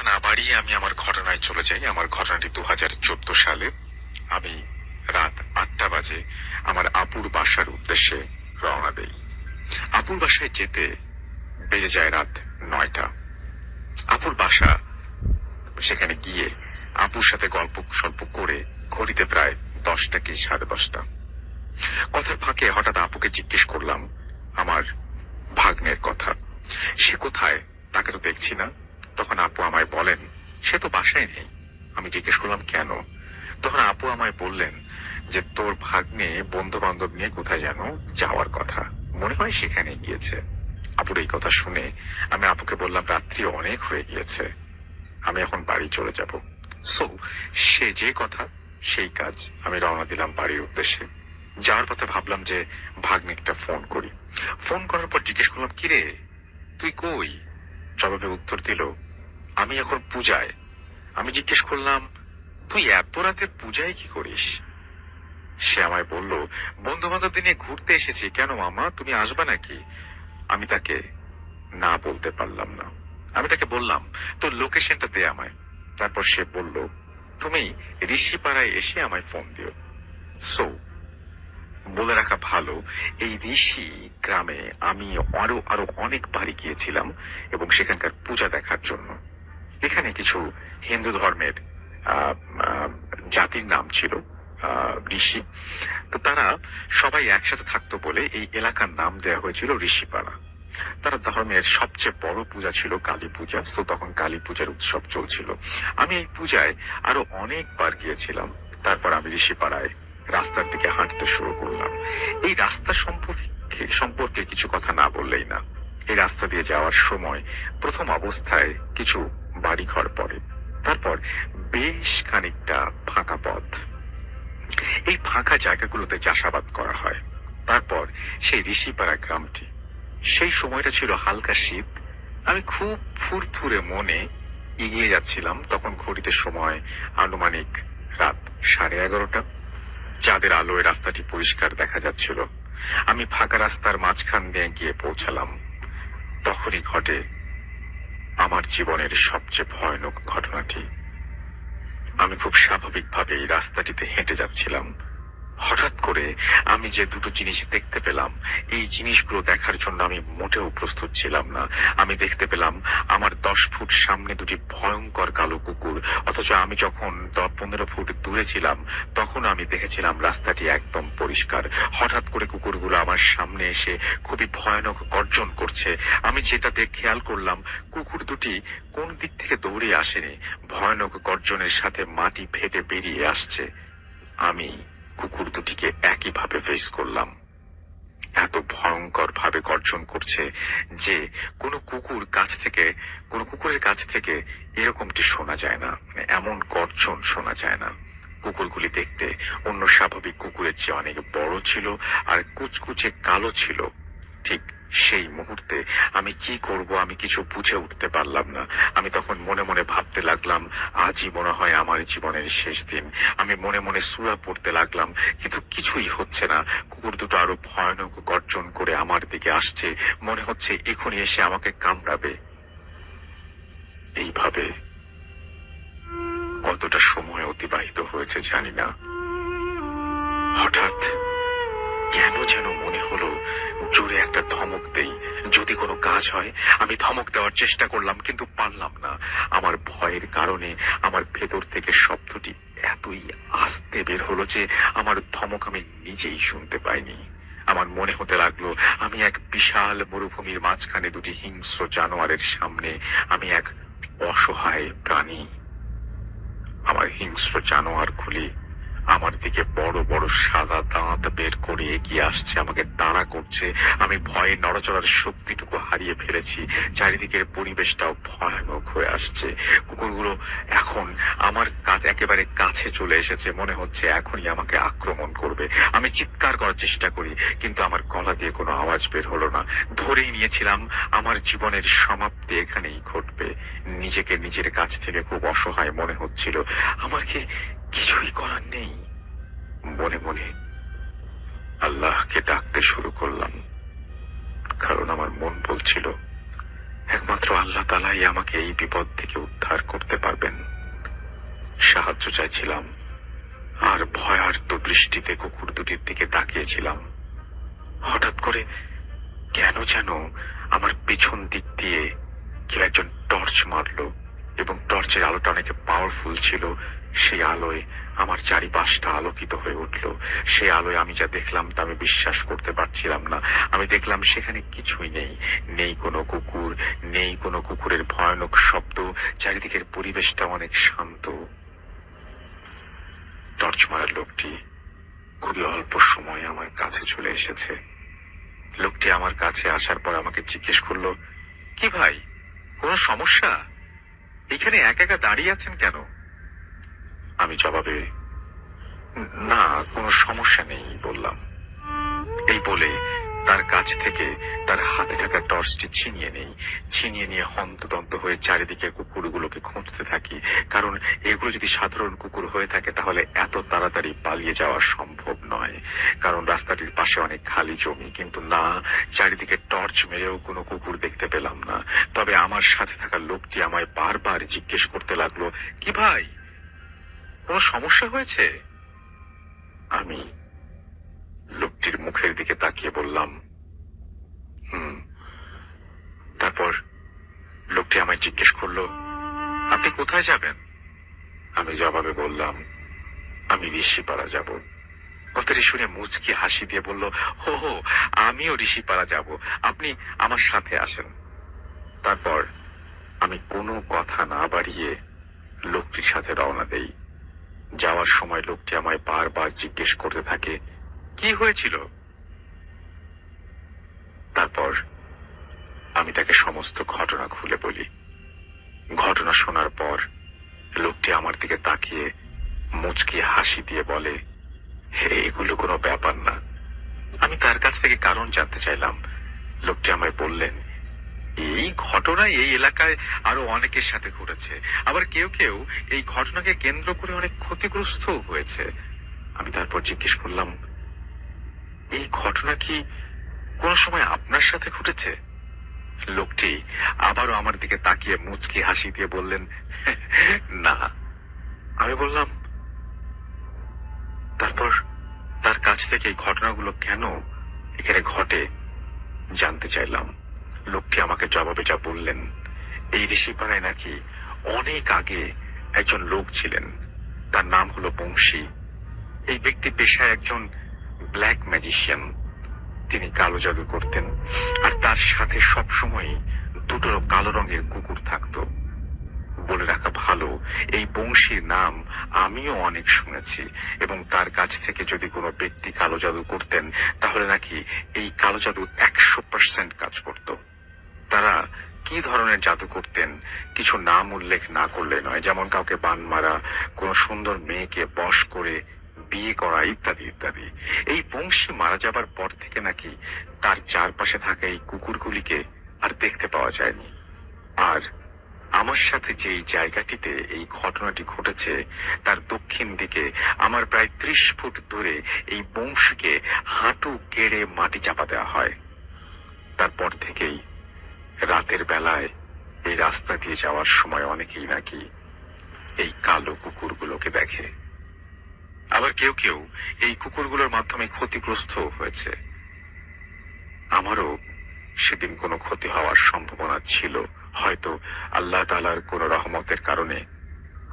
না বাড়িয়ে আমি আমার ঘটনায় চলে যাই। আমার ঘটনাটি 2014 সালে। আমি রাত 8টা বাজে আমার আপুর বাসার উদ্দেশ্যে রওনা দেই। আপুর বাসায় যেতে বেজে যায় রাত 9টা। আপুর বাসা, সেখানে গিয়ে আপুর সাথে গল্প সল্প করে ঘড়িতে প্রায় 10টা কি 10:30। কথার ফাঁকে হঠাৎ আপুকে জিজ্ঞেস করলাম আমার ভাগ্নের কথা। সে কোথায়, তাকে তো দেখছি না। তখন আপু আমায় বলেন সে তো বাসায় নেই। আমি জিজ্ঞেস করলাম কেন? তখন আপু আমায় বললেন যে তোর ভাগ্নে বন্ধু বান্ধব নিয়ে কোথায় যেন যাওয়ার কথা, মনে হয় সেখানে গিয়েছে। আপুর এই কথা শুনে আমি আপুকে বললাম রাত্রি অনেক হয়ে গিয়েছে, আমি এখন বাড়ি চলে যাব। সো সে যে কথা সেই কাজ, আমি রওনা দিলাম বাড়ির উদ্দেশ্যে। যাওয়ার পথে ভাবলাম যে ভাগ্নিকটা ফোন করি। ফোন করার পর জিজ্ঞেস করলাম কিরে তুই কই? জবাবে উত্তর দিল আমি এখন পূজায়। আমি জিজ্ঞেস করলাম তুই এত রাতে পূজায় কি করিস? সে আমায় বলল বন্ধু বান্ধবদের নিয়ে ঘুরতে এসেছি। কেন মামা, তুমি আসবা নাকি? আমি তাকে না বলতে পারলাম না। আমি তাকে বললাম তোর লোকেশনটা দে আমায়। তারপর সে বলল তুমি ঋষিপাড়ায় এসে আমায় ফোন দিও। সো বলে রাখা ভালো, এই ঋষি গ্রামে আমি আরো আরো অনেক বাড়ি গিয়েছিলাম এবং সেখানকার পূজা দেখার জন্য। এখানে কিছু হিন্দু ধর্মের আহ, আহ, জাতির নাম ছিল ঋষি। তো তারা সবাই একসাথে থাকতো বলে এই এলাকার নাম দেওয়া হয়েছিল ঋষিপাড়া। তারা ধর্মের সবচেয়ে বড় পূজা ছিল কালী পূজা। তো তখন কালী পূজার উৎসব চলছিল। আমি এই পূজায় আরো অনেকবার গিয়েছিলাম। তারপর আমি ঋষিপাড়ায় রাস্তার দিকে হাঁটতে শুরু করলাম। এই রাস্তা সম্পর্কে কিছু কথা না বললেই না। এই রাস্তা দিয়ে যাওয়ার সময় প্রথম অবস্থায় কিছু বাড়িঘর পড়ে, তারপর বেশ খানিকটা ফাঁকা পথ। এই ফাঁকা জায়গাগুলোতে চাষাবাদ করা হয়। তারপর সেই ঋষিপাড়া গ্রামটি। সেই সময়টা ছিল হালকা শীত। আমি খুব ফুরফুরে মনে এগিয়ে যাচ্ছিলাম। তখন ঘড়িতে সময় আনুমানিক রাত 11:30। চাঁদের আলোয় রাস্তাটি পরিষ্কার দেখা যাচ্ছিল। আমি ফাঁকা রাস্তার মাঝখান দিয়ে গিয়ে পৌঁছালাম। তখনই ঘটে আমার জীবনের সবচেয়ে ভয়ানক ঘটনাটি। আমি খুব স্বাভাবিকভাবে এই রাস্তাটিতে হেঁটে যাচ্ছিলাম। হঠাৎ করে আমি যে দুটো জিনিস দেখতে পেলাম, এই জিনিসগুলো দেখার জন্য আমি মোটেও প্রস্তুত ছিলাম না। আমি দেখতে পেলাম আমার 10 ফুট সামনে দুটি ভয়ঙ্কর কালো কুকুর, অথচ আমি যখন 10-15 ফুট দূরে ছিলাম তখন আমি দেখেছিলাম রাস্তাটি একদম পরিষ্কার। হঠাৎ করে কুকুরগুলো আমার সামনে এসে খুবই ভয়ানক গর্জন করছে। আমি যেটা দেখে খেয়াল করলাম কুকুর দুটি কোন দিক থেকে দৌড়ে আসেনি, ভয়ানক গর্জনের সাথে মাটি ফেটে বেরিয়ে আসছে। আমি কুকুর দুটিকে একইভাবে ফেস করলাম। এত ভয়ঙ্কর ভাবে গর্জন করছে যে কোনো কুকুরের কাছ থেকে এরকমটি শোনা যায় না, এমন গর্জন শোনা যায় না। কুকুরগুলি দেখতে অন্য স্বাভাবিক কুকুরের চেয়ে অনেক বড় ছিল আর কুচকুচে কালো ছিল। ঠিক সেই মুহূর্তে আমি কি করব আমি কিছু বুঝে উঠতে পারলাম না। আমি তখন মনে মনে ভাবতে লাগলাম আজই মনে হয় আমার জীবনের শেষ দিন। আমি মনে মনে সূরা পড়তে লাগলাম, কিন্তু কিছুই হচ্ছে না। কুকুর দুটো আরো ভয়ানক গর্জন করে আমার দিকে আসছে, মনে হচ্ছে এখনই এসে আমাকে কামড়াবে। এইভাবে কতটা সময় অতিবাহিত হয়েছে জানি না। হঠাৎ কেন যেন মনে হলো জোরে একটা ধমক দেই, যদি কোনো কাজ হয়। আমি ধমক দেওয়ার চেষ্টা করলাম কিন্তু পারলাম না। আমার ভয়ের কারণে আমার ভেতর থেকে শব্দটি এতই আস্তে বের হলো যে আমার ধমক আমি নিজেই শুনতে পাইনি। আমার মনে হতে লাগলো আমি এক বিশাল মরুভূমির মাঝখানে দুটি হিংস্র জানোয়ারের সামনে আমি এক অসহায় প্রাণী। আমার হিংস্র জানোয়ারগুলি আমার দিকে বড় বড় সাদা দাঁত বের করে এগিয়ে আসছে, আমাকে তাড়া করছে। আমি ভয়ে নড়াচড়ার শক্তিটুকু হারিয়ে ফেলেছি। চারিদিকের পরিবেশটাও ভয়ানক হয়ে আসছে। কুকুরগুলো এখন আমার একেবারে কাছে চলে এসেছে, মনে হচ্ছে এখনই আমাকে আক্রমণ করবে। আমি চিৎকার করার চেষ্টা করি কিন্তু আমার গলা দিয়ে কোনো আওয়াজ বের হলো না। ধরেই নিয়েছিলাম আমার জীবনের সমাপ্তি এখানেই ঘটবে। নিজেকে নিজের কাছ থেকে খুব অসহায় মনে হচ্ছিল। আমার কি কিছুই করার নেই। মনে মনে আল্লাহকে ডাকতে শুরু করলাম, কারণ আমার মন বলছিল একমাত্র আল্লাহ তাআলাই আমাকে এই বিপদ থেকে উদ্ধার করতে দরজায় ছিলাম আর ভয়ার্ত দৃষ্টিতে কুকুর দুটির দিকে তাকিয়েছিলাম। হঠাৎ করে কেন যেন আমার পিছন দিক দিয়ে কেউ একজন টর্চ মারলো এবং টর্চের আলোটা অনেক পাওয়ারফুল ছিল। সেই আলোয় আমার চারিপাশটা আলোকিত হয়ে উঠল। সেই আলোয় আমি যা দেখলাম তা আমি বিশ্বাস করতে পারছিলাম না। আমি দেখলাম সেখানে কিছুই নেই, নেই কোনো কুকুর, নেই কোনো কুকুরের ভয়ানক শব্দ। চারিদিকের পরিবেশটা অনেক শান্ত। টর্চ মারার লোকটি খুবই অল্প সময় আমার কাছে চলে এসেছে। লোকটি আমার কাছে আসার পর আমাকে জিজ্ঞেস করলো, কি ভাই, কোনো সমস্যা? এখানে একা একা দাঁড়িয়ে আছেন কেন? আমি জবাবে, না, কোনো সমস্যা নেই বললাম। এই বলে তার কাছ থেকে তার হাতে থাকা টর্চটি ছিনিয়ে নিয়ে হন্তদন্ত হয়ে চারিদিকে কুকুরগুলোকে খুঁজতে থাকি। কারণ এগুলো যদি সাধারণ কুকুর হয়ে থাকে তাহলে এত তাড়াতাড়ি পালিয়ে যাওয়া সম্ভব নয়, কারণ রাস্তাটির পাশে অনেক খালি জমি। কিন্তু না, চারিদিকে টর্চ মেরেও কোনো কুকুর দেখতে পেলাম না। তবে আমার সাথে থাকা লোকটি আমায় বারবার জিজ্ঞেস করতে লাগলো, কি ভাই, কোনো সমস্যা হয়েছে? আমি লোকটির মুখের দিকে তাকিয়ে বললাম, তারপর লোকটি আমায় জিজ্ঞেস করলো, আপনি কোথায় যাবেন? আমি জবাবে বললাম, আমি ঋষিপাড়া যাব। কথাটি শুনে মুচকি হাসি দিয়ে বলল, হো হো, আমিও ঋষিপাড়া যাব, আপনি আমার সাথে আসেন। তারপর আমি কোনো কথা না বাড়িয়ে লোকটির সাথে রওনা দেই। যাওয়ার সময় লোকটি আমায় বারবার জিজ্ঞেস করতে থাকে, কি হয়েছিল? তারপর আমি তাকে সমস্ত ঘটনা খুলে বলি। ঘটনা শোনার পর লোকটি আমার দিকে তাকিয়ে মুচকি হাসি দিয়ে বলে, এগুলো কোনো ব্যাপার না। আমি তার কাছ থেকে কারণ জানতে চাইলাম। লোকটি আমায় বললেন, এই ঘটনা এই এলাকায় আরো অনেকের সাথে ঘটেছে, আবার কেউ কেউ এই ঘটনাকে কেন্দ্র করে অনেক ক্ষতিগ্রস্ত হয়েছে। আমি তারপর জিজ্ঞেস করলাম, এই ঘটনা কি কোন সময় আপনার সাথে ঘটেছে? লোকটি আবারও আমার দিকে তাকিয়ে মুচকি হাসি দিয়ে বললেন, না। আমি বললাম, তারপর তার কাছ থেকে এই ঘটনাগুলো কেন এখানে ঘটে জানতে চাইলাম। লোকটি আমাকে জবাবে যা বললেন, এই ঋষিপাড়ায় নাকি অনেক আগে একজন লোক ছিলেন, তার নাম হলো বংশী। এই ব্যক্তি পেশায় একজন ব্ল্যাক ম্যাজিশিয়ান। তিনি কালো জাদু করতেন, আর তার সাথে সবসময় দুটো কালো রঙের কুকুর থাকতো। বলে রাখা ভালো, এই বংশীর নাম আমিও অনেক শুনেছি, এবং তার কাছ থেকে যদি কোনো ব্যক্তি কালো জাদু করতেন তাহলে নাকি এই কালো জাদু 100% কাজ করত। তারা কি ধরনের জাদু করতেন কিছু নাম উল্লেখ না করলে নয়, যেমন কাউকে বান মারা, কোন সুন্দর মেয়েকে বশ করে বিয়ে করা, ইত্যাদি ইত্যাদি। এই বংশী মারা যাবার পর থেকে নাকি তার চারপাশে থাকা এই কুকুরগুলিকে আর দেখতে পাওয়া যায়নি। আর আমার সাথে যে জায়গাটিতে এই ঘটনাটি ঘটেছে তার দক্ষিণ দিকে আমার প্রায় 30 ফুট দূরে এই বংশীকে হাঁটু কেড়ে মাটি চাপা দেওয়া হয়। তারপর থেকেই রাতের বেলায় এই রাস্তা দিয়ে যাওয়ার সময় অনেকেই নাকি এই কালো কুকুরগুলোকে দেখে। আবার কেউ কেউ এই কুকুরগুলোর মাধ্যমে ক্ষতিগ্রস্ত হয়েছে। আমারও সেদিন কোনো ক্ষতি হওয়ার সম্ভাবনা ছিল, হয়তো আল্লাহ তাআলার কোনো রহমতের কারণে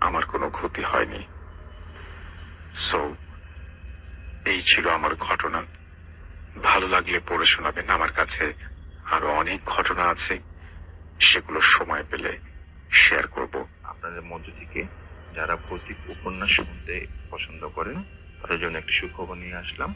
আমার কোনো ক্ষতি হয়নি। সো এই ছিল আমার ঘটনা। ভালো লাগলে পড়ে শোনাবেন। আমার কাছে আরো অনেক ঘটনা আছে, সেগুলো সময় পেলে শেয়ার করব আপনাদের মধ্য থেকে। যারা ভৌতিক উপন্যাস শুনতে পছন্দ করেন তাদের জন্য একটি সুখবর নিয়ে আসলাম।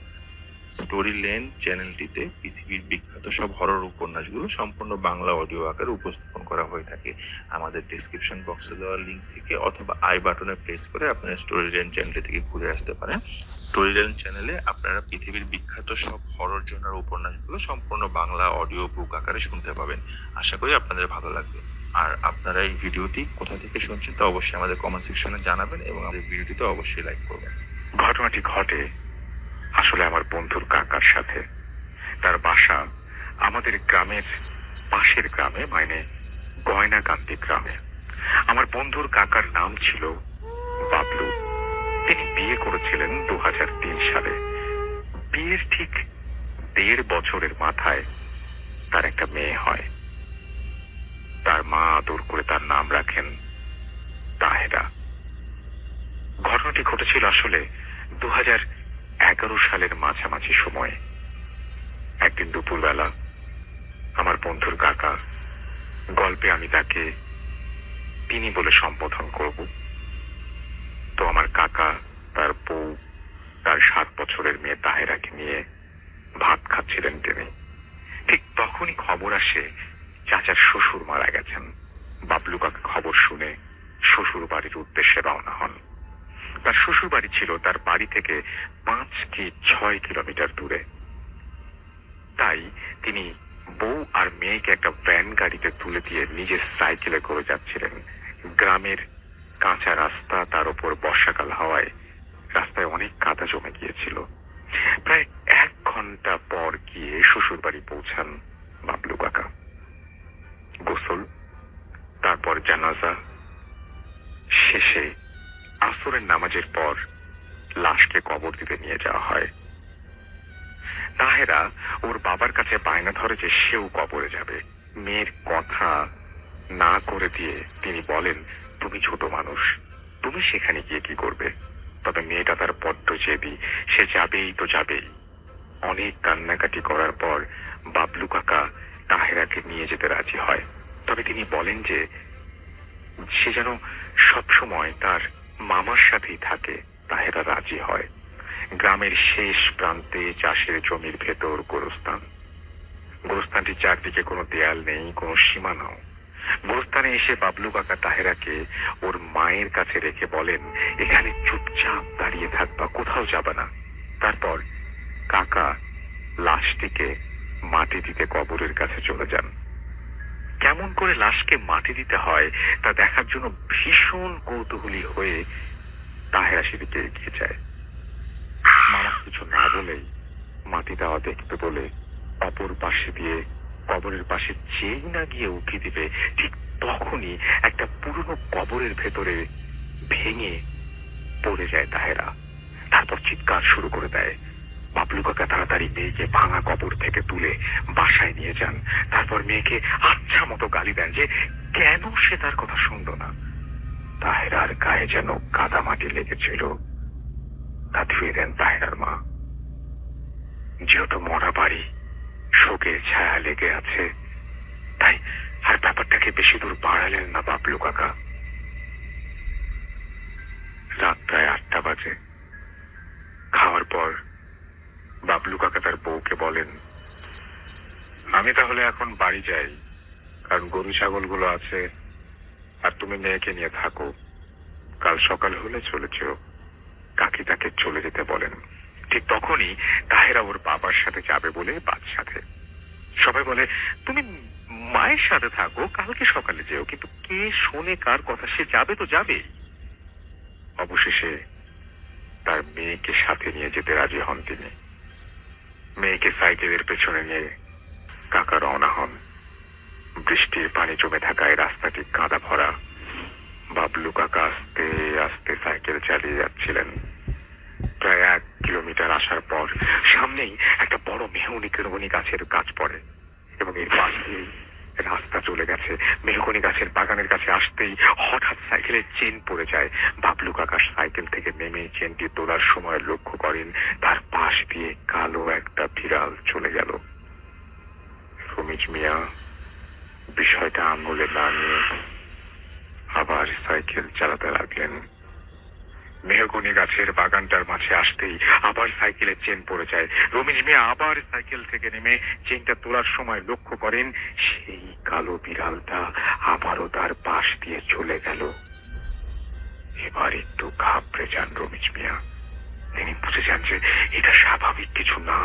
স্টোরি লেন চ্যানেলটিতে পৃথিবীর বিখ্যাত সব হরর উপন্যাসগুলো সম্পূর্ণ বাংলা অডিও আকারে উপস্থাপন করা হয়ে থাকে। আমাদের ডিসক্রিপশন বক্সে দেওয়া লিঙ্ক থেকে অথবা আই বাটনে প্রেস করে আপনারা স্টোরি লেন চ্যানেলটি থেকে ঘুরে আসতে পারেন। স্টোরি লেন চ্যানেলে আপনারা পৃথিবীর বিখ্যাত সব হরর জনার উপন্যাসগুলো সম্পূর্ণ বাংলা অডিও বুক আকারে শুনতে পাবেন। আশা করি আপনাদের ভালো লাগবে। আর আপনারা এই ভিডিওটি কোথা থেকে শুনছেন তা অবশ্যই আমাদের কমেন্ট সেকশনে জানাবেন এবং আমাদের ভিডিওটিতে অবশ্যই লাইক করবেন। ঘটনাটি ঘটে আসলে আমার বন্ধুর কাকার সাথে। তার বাসা আমাদের গ্রামের পাশের গ্রামে, মানে গয়নাকান্দি গ্রামে। আমার বন্ধুর কাকার নাম ছিল বাবলু। তিনি বিয়ে করেছিলেন 2003 সালে। বিয়ের ঠিক 1.5 বছরের মাথায় তার একটা মেয়ে হয়। তার মা আদর করে তার নাম রাখেন তাহেরা। ঘটনাটি ঘটেছিল আসলে 2011 সালের মাঝামাঝি সময়ে। একদিন দুপুরবেলা আমার বন্ধুর কাকা, গল্পে আমি তাকে তিনি বলে সম্বোধন করব, তো আমার কাকা তার বউ, তার 7 বছরের মেয়ে তাহেরাকে নিয়ে ভাত খাচ্ছিলেন। তিনি ঠিক তখনই খবর আসে চাচার শ্বশুর মারা গেছেন। বাবলু কাকা খবর শুনে শ্বশুর বাড়ির উদ্দেশ্যে রওনা হন। তার শ্বশুর বাড়ি ছিল তার বাড়ি থেকে 5 কি 6 কিলোমিটার দূরে। তাই তিনি বউ আর মেয়েকে একটা ভ্যান গাড়িতে তুলে দিয়ে নিজের সাইকেলে করে যাচ্ছিলেন। গ্রামের কাঁচা রাস্তা, তার উপর বর্ষাকাল হওয়ায় রাস্তায় অনেক কাদা জমে গিয়েছিল। প্রায় 1 ঘন্টা পর গিয়ে শ্বশুর বাড়ি পৌঁছান বাবলু কাকা। গোসল, তারপর জানাজা শেষে আসরের নামাজের পর লাশকে কবর দিতে নিয়ে যাওয়া হয়। তাহেরা ওর বাবার কাছে বায়না ধরে যে সেও কবরে যাবে। মেয়ের কথা না করে দিয়ে তিনি বলেন, তুমি ছোট মানুষ, তুমি সেখানে গিয়ে কি করবে? তবে মেয়েটা তার বড্ড জেদি, সে যাবেই তো যাবেই। অনেক কান্নাকাটি করার পর বাবলু কাকা তাহেরাকে নিয়ে যেতে রাজি হয়। তবে তিনি বলেন যে সে যেন সবসময় তার মামার সাথেই থাকে। তাহেরা রাজি হয়। গ্রামের শেষ প্রান্তে চাষের জমির ভেতর গোরস্থান। গোরস্থানটির চারদিকে কোনো দেয়াল নেই, কোনো সীমানাও। গোরস্থানে এসে বাবলু কাকা তাহেরাকে ওর মায়ের কাছে রেখে বলেন, এখানে চুপচাপ দাঁড়িয়ে থাকবা, কোথাও যাবে না। তারপর কাকা লাশটিকে মাটি দিতে কবরের কাছে চলে যান। কেমন করে লাশকে মাটি দিতে হয় তা দেখার জন্য ভীষণ কৌতূহলী হয়ে তাহেরা সেদিকে এগিয়ে যায়। মামা কিছু না বলেই মাটি দেওয়া দেখতে বলে অপর পাশে দিয়ে কবরের পাশে যেই না গিয়ে উঠে দিবে, ঠিক তখনই একটা পুরনো কবরের ভেতরে ভেঙে পড়ে যায় তাহেরা। তারপর চিৎকার শুরু করে দেয়। বাবলু কাকা তাড়াতাড়ি মেয়েকে ভাঙা কবর থেকে তুলে বাসায় নিয়ে যান। তারপর মেয়েকে আচ্ছা মতো গালি দেন যে কেন সে তার কথা শুনলো না। তাহেরার গায়ে যেন কাদা মাটি লেগেছিল। তা ধুয়ে দেন তাহেরার মা। যেহেতু মরা বাড়ি, শোকের ছায়া লেগে আছে, তাই আর ব্যাপারটাকে বেশি দূর বাড়ালেন না বাবলু কাকা। রাত প্রায় 8টা বাজে। খাওয়ার পর বাবলু কাকা তার বউকে বলেন, আমি তাহলে এখন বাড়ি যাই, কারণ গরু ছাগলগুলো আছে, আর তুমি মেয়েকে নিয়ে থাকো। কাল সকাল হলে চলে যেও। কাকি তাকে চলে যেতে বলেন। ঠিক তখনই তাহেরা ওর বাবার সাথে যাবে বলে বাদ সাথে। সবাই বলে, তুমি মায়ের সাথে থাকো, কালকে সকালে যেও। কিন্তু কে শোনে কার কথা? সে যাবে তো যাবেই। অবশেষে তার মেয়েকে সাথে নিয়ে যেতে রাজি হন তিনি। মেয়েকে সাইকেলের পেছনে নিয়ে কাকা রওনা হন। বৃষ্টির পানি জমে থাকায় রাস্তাটি কাদা ভরা। বাবলু কাকা আস্তে আস্তে সাইকেল চালিয়ে যাচ্ছিলেন। প্রায় 1 কিলোমিটার আসার পর সামনেই একটা বড় মেহগনি গাছের গাছ পড়ে এবং এর পাশ দিয়ে রাস্তা চলে গেছে। মেহগনি গাছের বাগানের কাছে আসতেই হঠাৎ সাইকেলের চেন পড়ে যায়। বাবলু কাকা সাইকেল থেকে নেমে চেনটি তোলার সময় লক্ষ্য করেন তার পাশ দিয়ে কালো একটা বিড়াল চলে গেল। রমিজ মিয়া বিষয়টা আঙুলে না নিয়ে আবার সাইকেল চালাতে লাগলেন। মেহগনি গাছের বাগানটার মাঝে আসতেই আবার সাইকেলের চেন পড়ে যায়। রমিজ মিয়া আবার সাইকেল থেকে নেমে চেনটা তোলার সময় লক্ষ্য করেন সেই কালো বিড়ালটা আবারও তার পাশ দিয়ে চলে গেল। এবার একটু ঘাবড়ে যান রমিজ মিয়া। তিনি বুঝে যান যে এটা স্বাভাবিক কিছু না।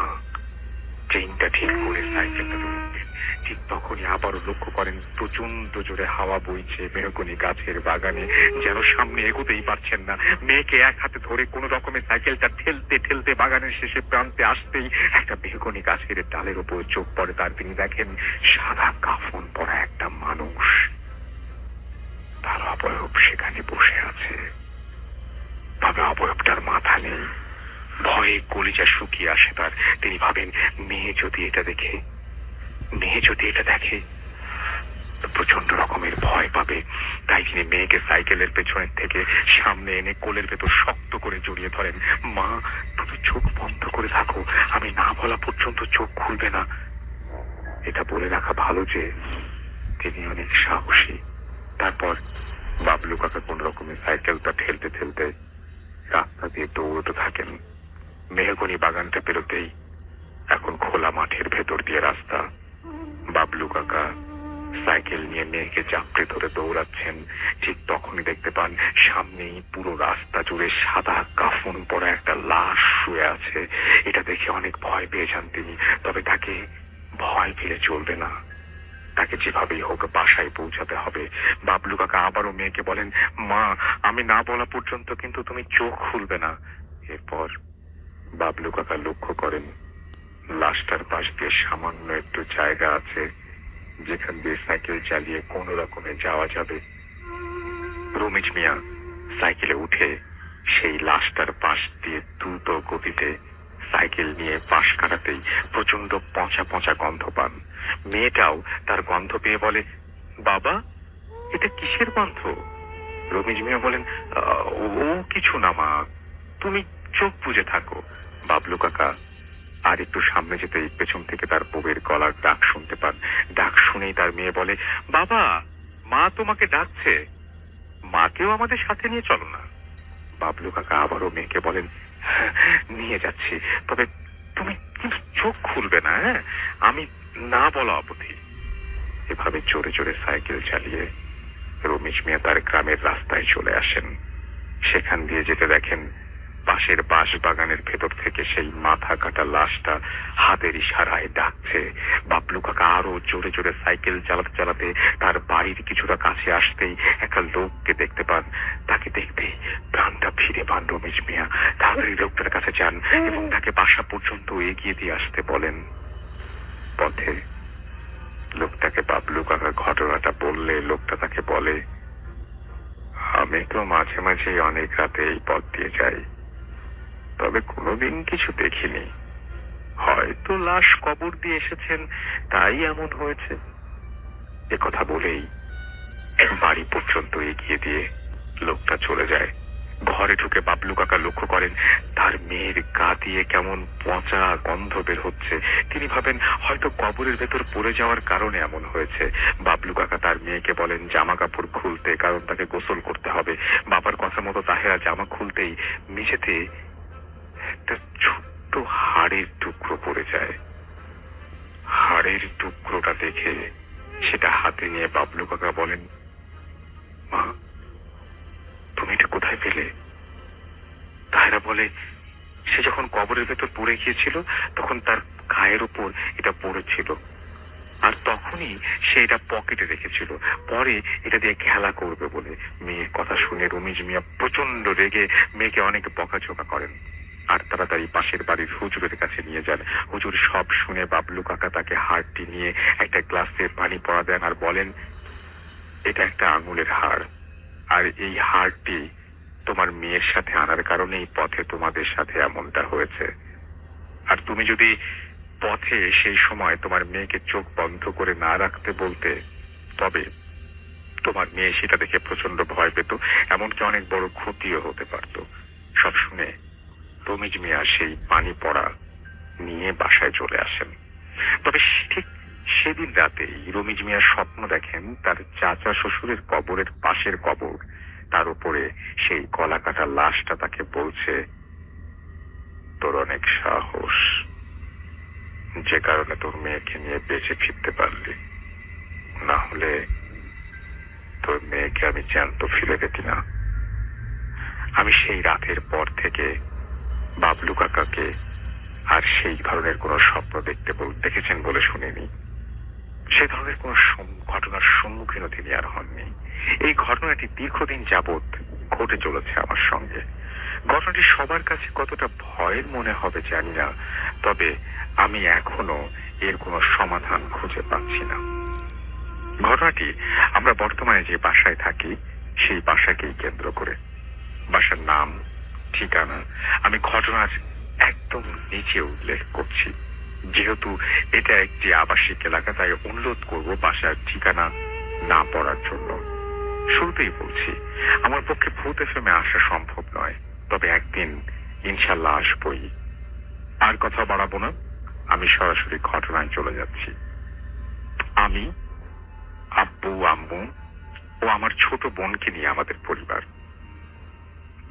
চেইনটা ঠিক করে সাইকেলটা তুললেন। ঠিক তখনই আবারও লক্ষ্য করেন প্রচন্ড জোরে হাওয়া বইছে মেহগনি গাছের বাগানে, যেন সামনে এগোতেই পারছেন না। মেয়েকে এক হাতে ধরে কোন রকমের সাইকেলটা ঠেলতে ঠেলতে বাগানের শেষে প্রান্তে আসতেই একটা মেহগনি গাছের ডালের উপর চোখ পড়ে তার। তিনি দেখেন সাদা কাফন পরা একটা মানুষ, তার অবয়ব সেখানে বসে আছে। তবে অবয়বটার কথা নেই। ভয়ে কলিজা শুকিয়ে আসে তার। তিনি ভাবেন, মেয়ে যদি এটা দেখে, মেয়ে যদি এটা দেখে, প্রচন্ড রকমের ভয় পাবে। তাই তিনি মেয়েকে সাইকেলের পেছনের থেকে সামনে এনে কোলের ভেতর শক্ত করে জড়িয়ে ধরেন। মা, তুমি চোখ বন্ধ করে থাকো, আমি না বলা পর্যন্ত চোখ খুলবে না। এটা বলে রাখা ভালো যে তিনি অনেক সাহসী। তারপর বাবলু কাকা কোন রকমে সাইকেলটা ঠেলতে ঠেলতে রাস্তা দিয়ে দৌড়তে থাকেন। মেহগনি বাগানটা পেরোতেই এখন খোলা মাঠের ভেতর দিয়ে রাস্তা। বাবলু কাকা সাইকেল নিয়ে মেয়েকে চাপড়ে ধরে দৌড়াচ্ছেন। ঠিক তখনই দেখতে পান সামনেই পুরো রাস্তা জুড়ে সাদা কাফন পরা একটা লাশ শুয়ে আছে। এটা দেখে অনেক ভয় পেয়ে যান তিনি। তবে তাকে ভয় পেলে চলবে না, তাকে যেভাবেই হোক বাসায় পৌঁছাতে হবে। বাবলু কাকা আবারও মেয়েকে বলেন, মা, আমি না বলা পর্যন্ত কিন্তু তুমি চোখ খুলবে না। এরপর বাবলু কাকা লক্ষ্য করেন লাশটার পাশ দিয়ে সামান্য একটু জায়গা আছে যেখান দিয়ে সাইকেল চালিয়ে কোন রকমে যাওয়া যাবে। রমিজ মিয়া সাইকেলে উঠে সেই লাশটার পাশ দিয়ে দ্রুত গতিতে সাইকেল নিয়ে পাশ কাটাতেই প্রচন্ড পচা পচা গন্ধ পান। মেয়েটাও তার গন্ধ পেয়ে বলে, বাবা, এটা কিসের গন্ধ? রমিজ মিয়া বলেন, ও কিছু না মা, তুমি চোখ বুজে থাকো। বাবলু কাকা আর একটু সামনে যেতেই পেছন থেকে তার বউয়ের গলার ডাক শুনতে পান। ডাক শুনেই তার মেয়ে বলে, বাবা, মা তোমাকে ডাকছে, মাকেও আমাদের সাথে নিয়ে চলো না। বাবলু কাকা আবারও মেয়েকে বলেন, হ্যাঁ, নিয়ে যাচ্ছি, তবে তুমি কিন্তু চোখ খুলবে না, হ্যাঁ, আমি না বলা অবধি। এভাবে জোরে জোরে সাইকেল চালিয়ে রমেশ মিয়া তার গ্রামের রাস্তায় চলে আসেন। সেখান দিয়ে যেতে দেখেন পাশের বাঁশ বাগানের ভেতর থেকে সেই মাথা কাটা লাশটা হাতের ইশারায় ডাকছে। বাবলু কাকা আরো জোরে জোরে সাইকেল চালাতে চালাতে তার বাড়ির কিছুটা কাছে আসতেই একটা লোককে দেখতে পান। তাকে দেখতেই প্রাণটা ফিরে পান রমেশ মিয়া। তাড়াতাড়ি লোকটার কাছে যান এবং তাকে বাসা পর্যন্ত এগিয়ে দিয়ে আসতে বলেন। পথে লোকটাকে বাবলু কাকা ঘটনাটা বললে লোকটা তাকে বলে, আমি তো মাঝে মাঝে অনেক রাতে এই পথ দিয়ে যাই, তবে কোনোদিন কিছু দেখিনি। হয়তো লাশ কবর দিয়ে এসেছেন, তাই এমন হয়েছে। কথা বলেই বাড়ি পর্যন্ত এগিয়ে দিয়ে লোকটা চলে যায়। ঘরে ঢুকে বাবলু কাকা লক্ষ্য করেন তার মেয়ের গা দিয়ে কেমন পচা গন্ধ বের হচ্ছে। তিনি ভাবেন হয়তো কবরের ভেতর পড়ে যাওয়ার কারণে এমন হয়েছে। বাবলু কাকা তার মেয়েকে বলেন জামা কাপড় খুলতে, কারণ তাকে গোসল করতে হবে। বাবার কথা মতো তাহেরা জামা খুলতেই মেঝেতে একটা ছোট্ট হাড়ের টুকরো পড়ে যায়। হাড়ের টুকরোটা দেখে সেটা হাতে নিয়ে বাবলু কাকা বলেন, মা, তুমি এটা কোথায় পেলে? তাহেরা বলে, সে যখন কবরের ভেতর পড়ে গিয়েছিল তখন তার গায়ের উপর এটা পড়েছিল, আর তখনই সে এটা পকেটে রেখেছিল, পরে এটা দিয়ে খেলা করবে বলে। মেয়ের কথা শুনে রমিজ মিয়া প্রচন্ড রেগে মেয়েকে অনেক বকাঝকা করেন আর তাড়াতাড়ি পাশের বাড়ির হুজুরের কাছে নিয়ে যান। হুজুর সব শুনে বাবলু কাকা তাকে হাড়টি নিয়ে একটা গ্লাসে পানি পড়া দেন আর বলেন, এটা একটা আঙুলের হাড়, আর এই হাড়টি তোমার মেয়ের সাথে আনার কারণেই পথে তোমাদের সাথে এমনটা হয়েছে। আর তুমি যদি পথে সেই সময় তোমার মেয়েকে চোখ বন্ধ করে না রাখতে বলতে, তবে তোমার মেয়ে সেটা দেখে প্রচন্ড ভয় পেত, এমনকি অনেক বড় ক্ষতিও হতে পারত। সব শুনে রমিজ মিয়া সেই পানি পড়া নিয়ে বাসায় চলে আসেন। তবে ঠিক সেদিন রাতেই রমিজ মিয়া স্বপ্ন দেখেন তার চাচা শ্বশুরের কবরের পাশের কবর, তার উপরে সেই গলা কাটা লাশটা তাকে বলছে, তোর অনেক সাহস, যে কারণে তোর মেয়েকে নিয়ে বেঁচে ফিরতে পারলি, না হলে তোর মেয়েকে আমি জ্যান্ত ফিরে পেতি না। আমি সেই রাতের পর থেকে বাবলু কাকাকে আর সেই ধরনের কোন স্বপ্ন দেখেছেন বলে শুনিনি। সে ধরনের কোন ঘটনার সম্মুখীনও তিনি আর হননি। এই ঘটনাটি দীর্ঘদিন যাবৎ ঘটে চলেছে আমার সঙ্গে। ঘটনাটি সবার কাছে কতটা ভয়ের মনে হবে জানি না, তবে আমি এখনো এর কোনো সমাধান খুঁজে পাচ্ছি না। ঘটনাটি আমরা বর্তমানে যে বাসায় থাকি সেই বাসাকেই কেন্দ্র করে। বাসার নাম ঠিকানা আমি ঘটনার একদম নিচে উল্লেখ করছি। যেহেতু এটা একটি আবাসিক এলাকা, তাই অনুরোধ করব বাসার ঠিকানা না পড়ার জন্য। শুরুতেই বলছি, আমার পক্ষে ভূত এফএমে আসা সম্ভব নয়, তবে একদিন ইনশাল্লাহ আসবই। আর কথা বাড়াবো না, আমি সরাসরি ঘটনায় চলে যাচ্ছি। আমি, আব্বু, আম্মু ও আমার ছোট বোনকে নিয়ে আমাদের পরিবার।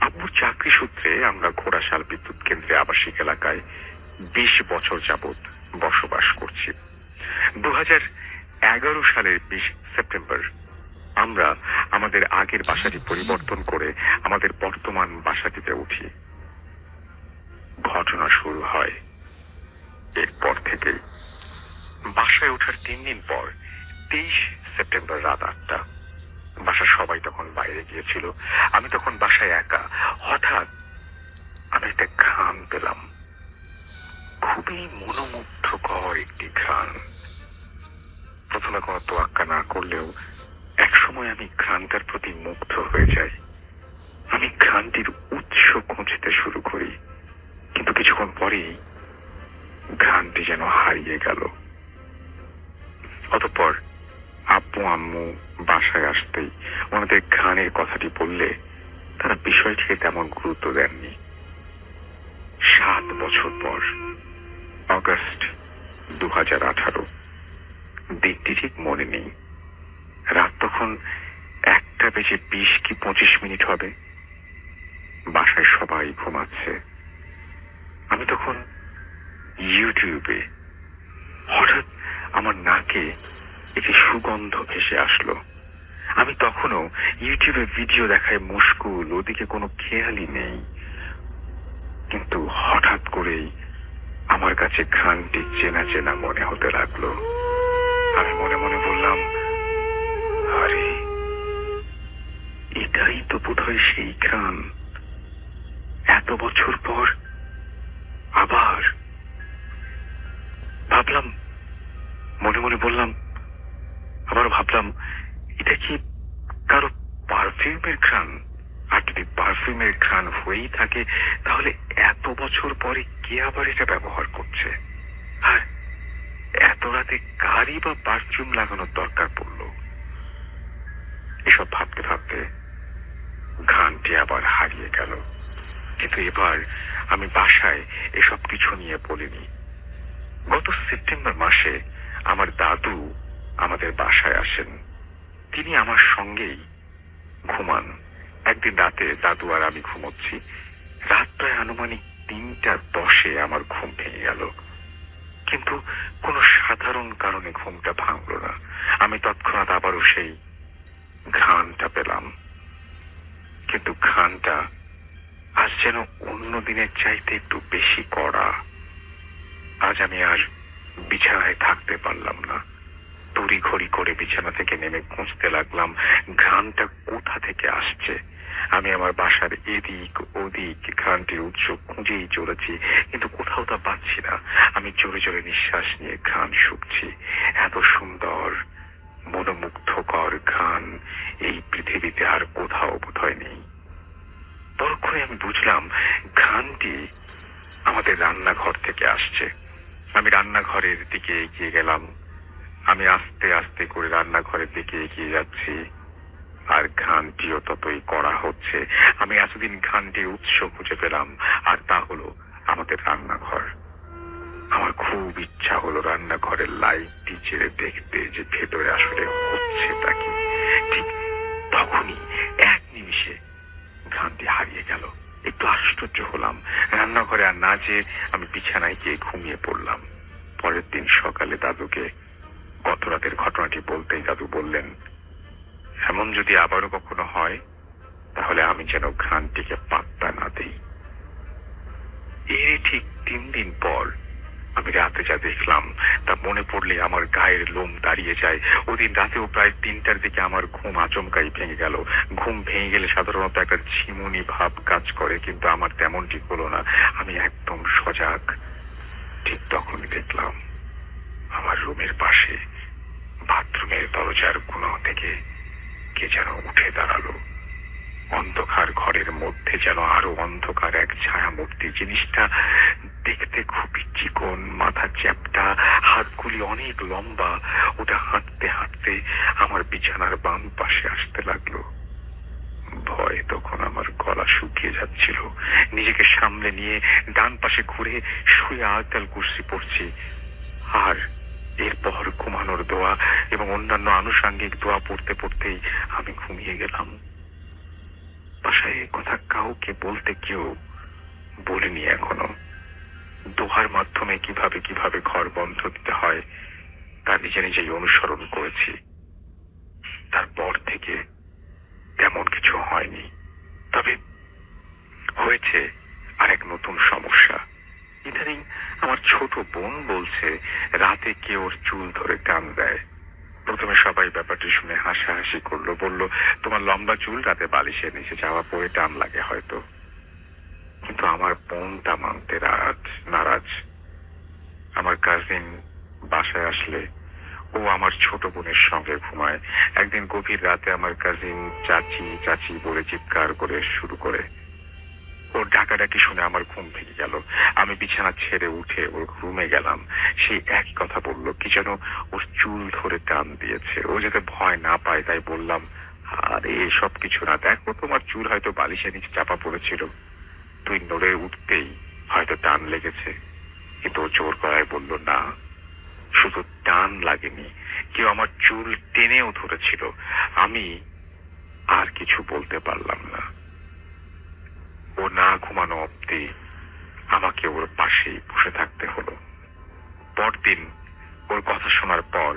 আব্বুর চাকরি সূত্রে আমরা ঘোড়াশাল বিদ্যুৎ কেন্দ্রে আবাসিক এলাকায় 20 বছর যাবৎ বসবাস করছি। 2011 সালের 20 সেপ্টেম্বর আমরা আমাদের আগের বাসাটি পরিবর্তন করে আমাদের বর্তমান বাসাটিতে উঠি। ঘটনা শুরু হয় এরপর থেকেই। বাসায় ওঠার 3 দিন পর 23 সেপ্টেম্বর রাত 8টা, বাসার সবাই তখন বাইরে গিয়েছিল। আমি তখন বাসায় একা। হঠাৎ আমি একটা ঘ্রাণ পেলাম, খুবই মনোমুগ্ধকর একটি ঘ্রাণ। প্রথমে কোনো তোয়াক্কা না করলেও একসময় আমি ঘ্রাণটার প্রতি মুগ্ধ হয়ে যাই। আমি ঘ্রাণটির উৎস খুঁজতে শুরু করি, কিন্তু কিছুক্ষণ পরেই ঘ্রাণটি যেন হারিয়ে গেল। অতঃপর আব্বু আম্মু বাসায় আসতেই ওনাদের ঘ্রাণের কথাটি বললে তারা বিষয়টিকে তেমন গুরুত্ব দেননি। 7 বছর পর অগস্ট 2018, দিনটি ঠিক মনে নেই, রাত তখন 1টা বেজে 20 কি 25 মিনিট হবে। বাসায় সবাই ঘুমাচ্ছে। আমি তখন ইউটিউবে, হঠাৎ আমার নাকে একটি সুগন্ধ ভেসে আসলো। আমি তখনও ইউটিউবে ভিডিও দেখায় মুশকুল, ওদিকে কোনো খেয়ালই নেই। কিন্তু হঠাৎ করেই আমার কাছে ঘ্রাণটি চেনা চেনা মনে হতে লাগলো। আমি মনে মনে বললাম, আরে এটাই তো বোধহয় সেই ঘ্রাণ। এত বছর পর আবার ভাবলাম, মনে মনে বললাম, আবার ভাবলাম, এটা কি কারো পারফিউমের ঘ্রাণ? আর যদি পারফিউমের ঘ্রাণ হয়েই থাকে, তাহলে এত বছর পরে কে আবার এটা ব্যবহার করছে? আর এত রাতে কারই বা পারফিউম লাগানোর দরকার পড়লো? এসব ভাবতে ভাবতে ঘ্রাণটি আবার হারিয়ে গেল। কিন্তু এবার আমি বাসায় এসব কিছু নিয়ে বলিনি। গত সেপ্টেম্বর মাসে আমার দাদু আমাদের বাসায় আসেন। তিনি আমার সঙ্গেই ঘুমান। একদিন রাতে দাদু আর আমি ঘুমোচ্ছি। রাত প্রায় আনুমানিক 3টা 10-এ আমার ঘুম ভেঙে গেল, কিন্তু কোনো সাধারণ কারণে ঘুমটা ভাঙলো না। আমি তৎক্ষণাৎ আবারও সেই ঘ্রাণটা পেলাম, কিন্তু ঘ্রাণটা আজ যেন অন্য দিনের চাইতে একটু বেশি কড়া। আজ আমি আর বিছানায় থাকতে পারলাম না। তড়িঘড়ি করে বিছানা থেকে নেমে খুঁজতে লাগলাম ঘ্রাণটা কোথা থেকে আসছে। আমি আমার বাসার এদিক ওদিক ঘ্রাণটির উৎস খুঁজেই চলেছি, কিন্তু কোথাও তা পাচ্ছি না। আমি জোরে জোরে নিঃশ্বাস নিয়ে ঘ্রাণ শুকছি। এত সুন্দর মনোমুগ্ধকর ঘ্রাণ এই পৃথিবীতে আর কোথাও বোধহয় নেই। পরক্ষণে আমি বুঝলাম ঘ্রাণটি আমাদের রান্নাঘর থেকে আসছে। আমি রান্নাঘরের দিকে এগিয়ে গেলাম। আমি আস্তে আস্তে করে রান্নাঘরের দিকে এগিয়ে যাচ্ছি, আর ঘ্রাণটিও ততই কড়া হচ্ছে। আমি এতদিন ঘ্রাণটির উৎস খুঁজে পেলাম, আর তা হলো আমাদের রান্নাঘর। আমার খুব ইচ্ছা হলো রান্নাঘরের লাইটটি ছেড়ে দেখতে যে ভেতরে আসলে হচ্ছেটা কি। ঠিক তখনই এক নিমিষে ঘ্রাণটি হারিয়ে গেল। একটু আশ্চর্য হলাম। রান্নাঘরে আর না যেয়ে আমি বিছানায় গিয়ে ঘুমিয়ে পড়লাম। পরের দিন সকালে দাদুকে গত রাতের ঘটনাটি বলতেই দাদু বললেন, এমন যদি আবারও কখনো হয়, তাহলে আমি যেন ঘ্রাণটিকে পাত্তা না দেই। এর ঠিক 3 দিন পর আমি রাতে যা দেখলাম তা মনে পড়লে আমার গায়ের লোম দাঁড়িয়ে যায়। ওদিন রাতেও প্রায় 3টার দিকে আমার ঘুম আচমকাই ভেঙে গেল। ঘুম ভেঙে গেলে সাধারণত একটা ঝিমুনি ভাব কাজ করে, কিন্তু আমার তেমনটি হলো না। আমি একদম সজাগ। ঠিক তখনই দেখলাম আমার রুমের পাশে বাথরুমের দরজার কোণ থেকে কে যেন উঠে দাঁড়ালো। অন্ধকার ঘরের মধ্যে যেন আরো অন্ধকার এক ছায়ামূর্তি। জিনিসটা দেখতে খুবই চিকন, মাথা চ্যাপ্টা, হাতগুলি অনেক লম্বা। ওটা হাঁটতে হাঁটতে আমার বিছানার বাম পাশে আসতে লাগলো। ভয়ে তখন আমার গলা শুকিয়ে যাচ্ছিল। নিজেকে সামলে নিয়ে ডান পাশে ঘুরে শুয়ে আয়তাল কুরসি পড়ছি। আর এরপর ঘুমানোর দোয়া এবং অন্যান্য আনুষাঙ্গিক দোয়া পড়তে পড়তেই আমি ঘুমিয়ে গেলাম। বাসায় এ কথা কাউকে বলতে কেউ বলিনি এখনো। দোহার মাধ্যমে কিভাবে কিভাবে ঘর বন্ধ দিতে হয় তা নিজে নিজেই অনুসরণ করেছি। তারপর থেকে তেমন কিছু হয়নি। তবে হয়েছে আরেক নতুন সমস্যা। ইদানিং আমার ছোট বোন বলছে রাতে কেউ ওর চুল ধরে টান দেয়। প্রথমে সবাই ব্যাপারটি শুনে হাসাহাসি করলো, বলল তোমার লম্বা চুল রাতে বালিশের নিচে যাওয়া পড়ে টান লাগে হয়তো। কিন্তু আমার বোনটা মানতে নারাজ। আমার কাজিন বাসায় আসলে ও আমার ছোট বোনের সঙ্গে ঘুমায়। একদিন গভীর রাতে আমার কাজিন চাচি চাচি বলে চিৎকার করে শুরু করে। ওর ডাকাডাকি শুনে আমার ঘুম ভেঙে গেল। আমি বিছানা ছেড়ে উঠে ওর রুমে গেলাম। সেই একই কথা বলল, কি যেন ওর চুল ধরে টান দিয়েছে। ও যাতে ভয় না পায় তাই বললাম, আরে এসব কিছু না, দেখো তোমার চুল হয়তো বালিশের নিচে চাপা পড়েছিল, তুই নড়ে উঠতেই হয়তো টান লেগেছে। কিন্তু ও জোর গলায় বলল, না, শুধু টান লাগেনি, কেউ আমার চুল টেনেও ধরেছিল। আমি আর কিছু বলতে পারলাম না। ও না ঘুমানো অব্দি আমাকে ওর পাশেই বসে থাকতে হলো। পরদিন ওর কথা শোনার পর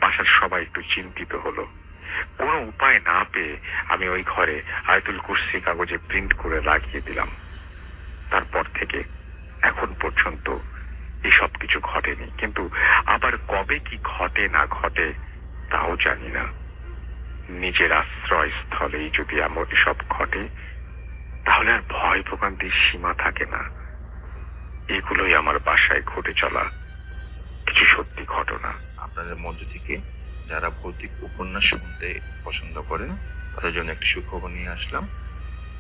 বাসার সবাই একটু চিন্তিত হলো। কোনো উপায় না পেয়ে আমি ওই ঘরে আয়াতুল কুরসি কাগজে প্রিন্ট করে লাগিয়ে দিলাম। তারপর থেকে এখন পর্যন্ত এসব কিছু ঘটেনি। কিন্তু আবার কবে কি ঘটে না ঘটে তাও জানি না। নিজের আশ্রয়স্থলেই যদি এমন সব ঘটে তাহলে আর ভয় ভোগান্তির সীমা থাকে না। এগুলোই আমার বাসায় ঘটে চলা কিছু সত্যি ঘটনা। আপনাদের মধ্য থেকে যারা ভৌতিক উপন্যাস শুনতে পছন্দ করেন তাদের জন্য একটি সুখবর নিয়ে আসলাম।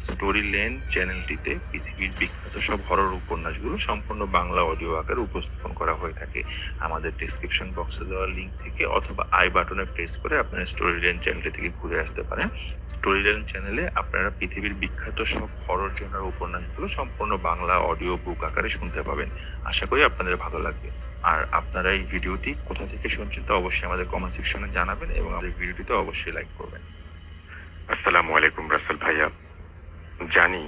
স্টোরি লেন চ্যানেলটিতে পৃথিবীর বিখ্যাত সব হরর উপন্যাসগুলো সম্পূর্ণ বাংলা অডিও আকারে উপস্থাপন করা হয়ে থাকে। আমাদের ডেসক্রিপশন বক্সে দেওয়া লিঙ্ক থেকে অথবা আই বাটনে প্রেস করে আপনারা স্টোরি লেন চ্যানেলটি থেকে ঘুরে আসতে পারেন। স্টোরি লেন চ্যানেলে আপনারা পৃথিবীর বিখ্যাত সব হরর জনার উপন্যাসগুলো সম্পূর্ণ বাংলা অডিও বুক আকারে শুনতে পাবেন। আশা করি আপনাদের ভালো লাগবে। আর আপনারা এই ভিডিওটি কোথা থেকে শুনছেন তা অবশ্যই আমাদের কমেন্ট সেকশনে জানাবেন এবং আমাদের ভিডিওটিতে অবশ্যই লাইক করবেন। আসসালামু আলাইকুম রাসেল ভাইয়া। জানি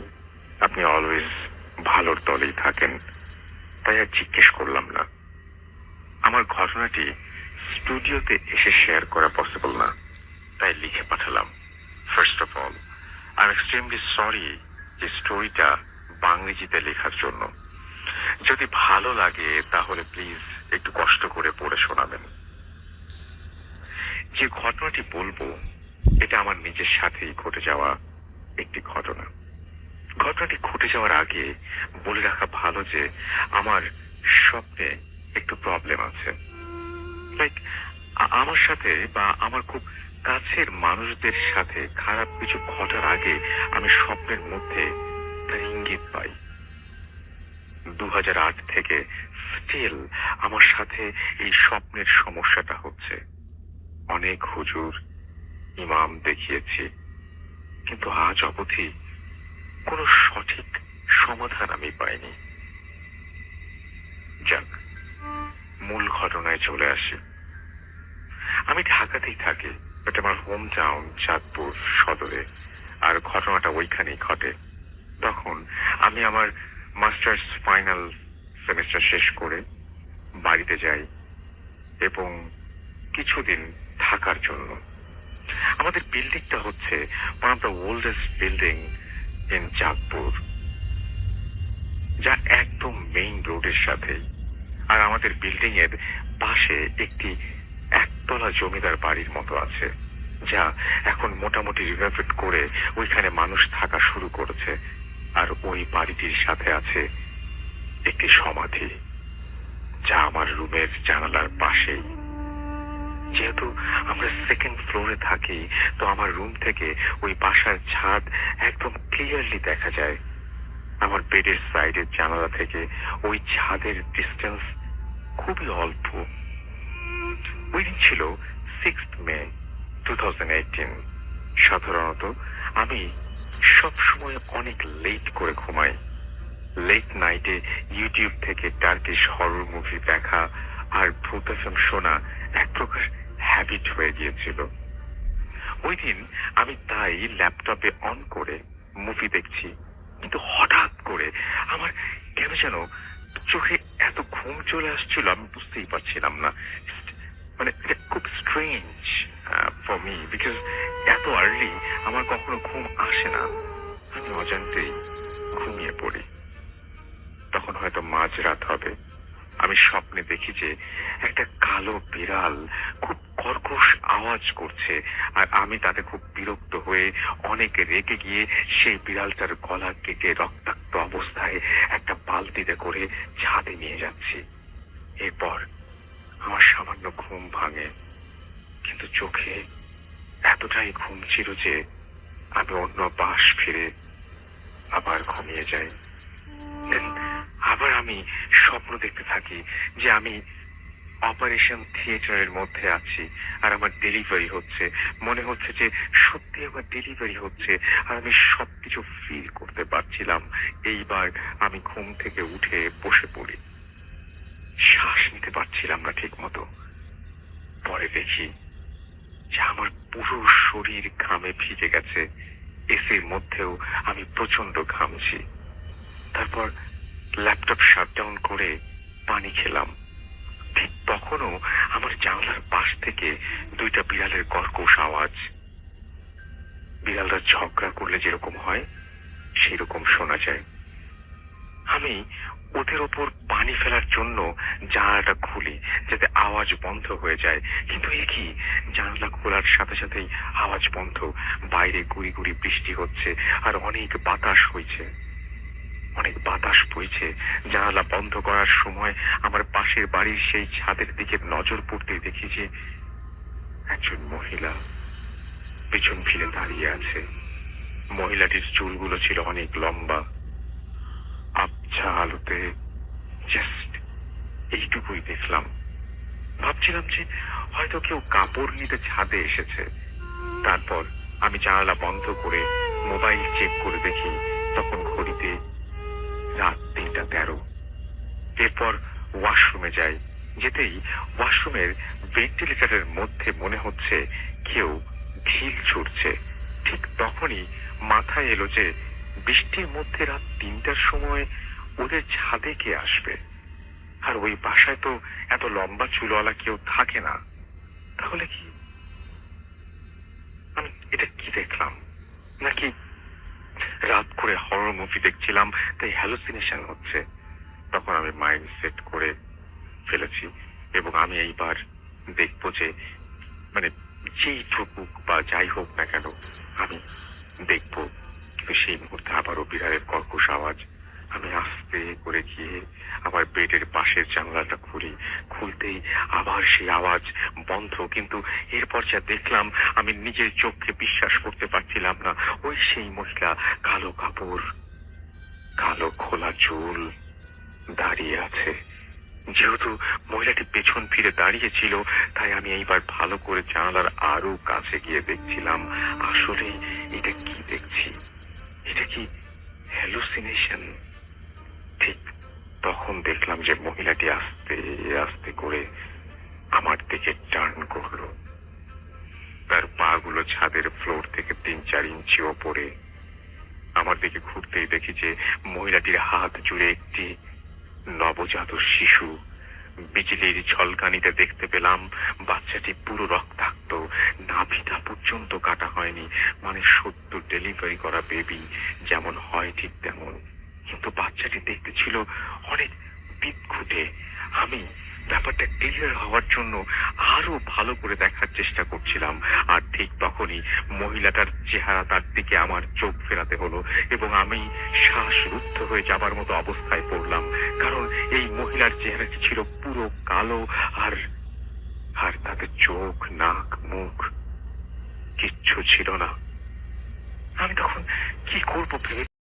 আপনি অলওয়েজ ভালোর দলেই থাকেন, তাই আর জিজ্ঞেস করলাম না। আমার ঘটনাটি স্টুডিওতে এসে শেয়ার করা পসিবল না, তাই লিখে পাঠালাম। First of all, I am extremely sorry যে স্টোরিটা বাংরেজিতে লেখার জন্য। যদি ভালো লাগে তাহলে প্লিজ একটু কষ্ট করে পড়ে শোনাবেন। যে ঘটনাটি বলবো এটা আমার নিজের সাথেই ঘটে যাওয়া একটি ঘটনা। ঘটনাটি ঘটে যাওয়ার আগে বলে রাখা ভালো যে আমার স্বপ্নে একটু প্রবলেম আছে। লাইক আমার সাথে বা আমার খুব কাছের মানুষদের সাথে খারাপ কিছু ঘটার আগে আমি স্বপ্নের মধ্যে তার ইঙ্গিত পাই। 2008 থেকে স্টিল আমার সাথে এই স্বপ্নের সমস্যাটা হচ্ছে। অনেক হুজুর ইমাম দেখিয়েছি, কিন্তু আজ অবধি কোনো সঠিক সমাধান আমি পাইনি। যাক, মূল ঘটনায় চলে আসি। আমি ঢাকাতেই থাকি, বাট আমার হোম টাউন চাঁদপুর সদরে, আর ঘটনাটা ওইখানেই ঘটে। তখন আমি আমার মাস্টার্স ফাইনাল সেমিস্টার শেষ করে বাড়িতে যাই এবং কিছুদিন থাকার জন্য। আমাদের বিল্ডিংটা হচ্ছে one of the oldest building in Chandpur, যা একদম মেইন রোডের সাথে। আর আমাদের বিল্ডিং এর পাশে একটি একতলা জমিদার বাড়ির মতো আছে, যা এখন মোটামুটি রিনোভেট করে ওইখানে মানুষ থাকা শুরু করেছে। আর ওই বাড়িটির সাথে আছে একটি সমাধি, যা আমার রুমের জানালার পাশেই। যেহেতু আমরা সেকেন্ড ফ্লোরে থাকি, তো আমার রুম থেকে ওই বাসার ছাদ একদম ক্লিয়ারলি দেখা যায়। আমার বেডের সাইডের জানালা থেকে ওই ছাদের ডিস্টেন্স খুবই অল্প। ওই দিন ছিল 6th মে 2018। সাধারণত আমি সবসময় অনেক লেট করে ঘুমাই। লেট নাইটে ইউটিউব থেকে টার্কিশ হরর মুভি দেখা আর ভূত এফএম শোনা এক প্রকার হ্যাবিট হয়ে গিয়েছিল। ওই দিন আমি তাই ল্যাপটপে অন করে মুভি দেখছি, কিন্তু হঠাৎ করে আমার কেন যেন চোখে এত ঘুম চলে আসছিল, আমি বুঝতেই পারছিলাম না। মানে এটা খুব স্ট্রেঞ্জ ফর মি, বিকজ এত আর্লি আমার কখনো ঘুম আসে না। আমি অজান্তেই ঘুমিয়ে পড়ি। তখন হয়তো মাঝরাত হবে। আমি স্বপ্নে দেখি যে একটা কালো বিড়াল খুব কর্কশ আওয়াজ করছে, আর আমি তাতে খুব বিরক্ত হয়ে অনেক রেগে গিয়ে সেই বিড়ালটার গলা কেটে রক্তাক্ত অবস্থায় একটা বালতিতে করে ছাদে নিয়ে যাচ্ছি। এরপর আমার সামান্য ঘুম ভাঙে, কিন্তু চোখে এতটাই ঘুম ছিল যে আমি অন্য বাস ফিরে আবার ঘুমিয়ে যাই। Then আবার আমি স্বপ্ন দেখতে থাকি যে আমি অপারেশন থিয়েটারের মধ্যে আছি আর আমার ডেলিভারি হচ্ছে। মনে হচ্ছে যে সত্যি আমার ডেলিভারি হচ্ছে, আর আমি সবকিছু ফিল করতে পারছিলাম। এইবার আমি ঘুম থেকে উঠে বসে পড়ি। শ্বাস নিতে পারছিলাম না ঠিক মতো। পরে দেখি যে আমার পুরো শরীর ঘামে ভিজে গেছে। এসির মধ্যেও আমি প্রচন্ড ঘামছি। তারপর ল্যাপটপ শাটডাউন করে পানি খেলাম। ঠিক তখনও আমার জানলার পাশ থেকে দুইটা বিড়ালের কর্কশ আওয়াজ। বিড়ালরা ঝগড়া করলে যেরকম হয় সেরকম শোনা যায়। আমি ওদের ওপর পানি ফেলার জন্য জানালাটা খুলি যাতে আওয়াজ বন্ধ হয়ে যায়, কিন্তু এ কি, জানালা খোলার সাথে সাথেই আওয়াজ বন্ধ। বাইরে গুড়ি গুড়ি বৃষ্টি হচ্ছে আর অনেক বাতাস হয়েছে, অনেক বাতাস বইছে। জানালা বন্ধ করার সময় আমার পাশের বাড়ির সেই ছাদের দিকে নজর পড়তেই দেখি যে একজন মহিলা পেছন ফিরে দাঁড়িয়ে আছে। মহিলাটির চুলগুলো ছিল অনেক লম্বা। আবছা আলোতে জাস্ট এইটুকুই দেখলাম। ভাবছিলাম যে হয়তো কেউ কাপড় নিতে ছাদে এসেছে। তারপর আমি জানালা বন্ধ করে মোবাইল চেক করে দেখি, তখন ঘড়িতে রাত 3:13। এরপর ওয়াশরুমে যাই। যেতেই ওয়াশরুমের ভেন্টিলেটরের মধ্যে মনে হচ্ছে কেউ ঢিল ছুটছে। ঠিক তখনই মাথায় এলো যে বৃষ্টির মধ্যে রাত 3টার সময় ওদের ছাদে কে আসবে, আর ওই বাসায় তো এত লম্বা চুলওয়ালা কেউ থাকে না। তাহলে কি আমি এটা কি দেখলাম? নাকি রাত করে হরর মুভি দেখছিলাম তাই হ্যালুসিনেশন হচ্ছে? তখন আমি মাইন্ড সেট করে ফেলেছি এবং আমি এইবার দেখবো যে মানে যেই ঠকুক বা যাই হোক না কেন আমি দেখবো। কিন্তু সেই মুহূর্তে আবারও বিড়ালের কর্কশ আওয়াজ। আমি আস্তে করে গিয়ে আমার বেডের পাশের জানলাটা খুলি। খুলতেই আবার সেই আওয়াজ বন্ধ, কিন্তু এরপর যা দেখলাম আমি নিজের চোখকে বিশ্বাস করতে পারছিলাম না। ওই সেই মহিলা, কালো কাপড়, কালো খোলা চুল, দাঁড়িয়ে আছে। যেহেতু মহিলাটি পেছন ফিরে দাঁড়িয়ে ছিল, তাই আমি এইবার ভালো করে জানালার আরো কাছে গিয়ে দেখছিলাম আসলে এটা কি দেখছি। এটা কি হ্যালুসিনেশন? ঠিক তখন দেখলাম যে মহিলাটি আস্তে আস্তে করে আমার দিকে টার্ন করলো। তার পা গুলো ছাদের ফ্লোর থেকে 3-4 ইঞ্চি ওপরে। আমার দিকে ঘুরতেই দেখি যে মহিলাটির হাত জুড়ে একটি নবজাত শিশু। বিজলির ঝলকানিতে দেখতে পেলাম বাচ্চাটি পুরো রক্তাক্ত, নাভিটা পর্যন্ত কাটা হয়নি। মানে সদ্য ডেলিভারি করা বেবি যেমন হয় ঠিক তেমন, কিন্তু বাচ্চাটি দেখতে ছিল অনেক বিদঘুটে। আমি ব্যাপারটা ক্লিয়ার হওয়ার জন্য আরো ভালো করে দেখার চেষ্টা করছিলাম, আর ঠিক তখনই মহিলাটার চেহারা তার দিকে আমার চোখ ফেরাতে হলো এবং আমি শ্বাসরুদ্ধ হয়ে যাবার মতো অবস্থায় পড়লাম। কারণ এই মহিলার চেহারাটি ছিল পুরো কালো, আর আর তাদের চোখ, নাক, মুখ কিচ্ছু ছিল না। আমি তখন কি করবো ভেবে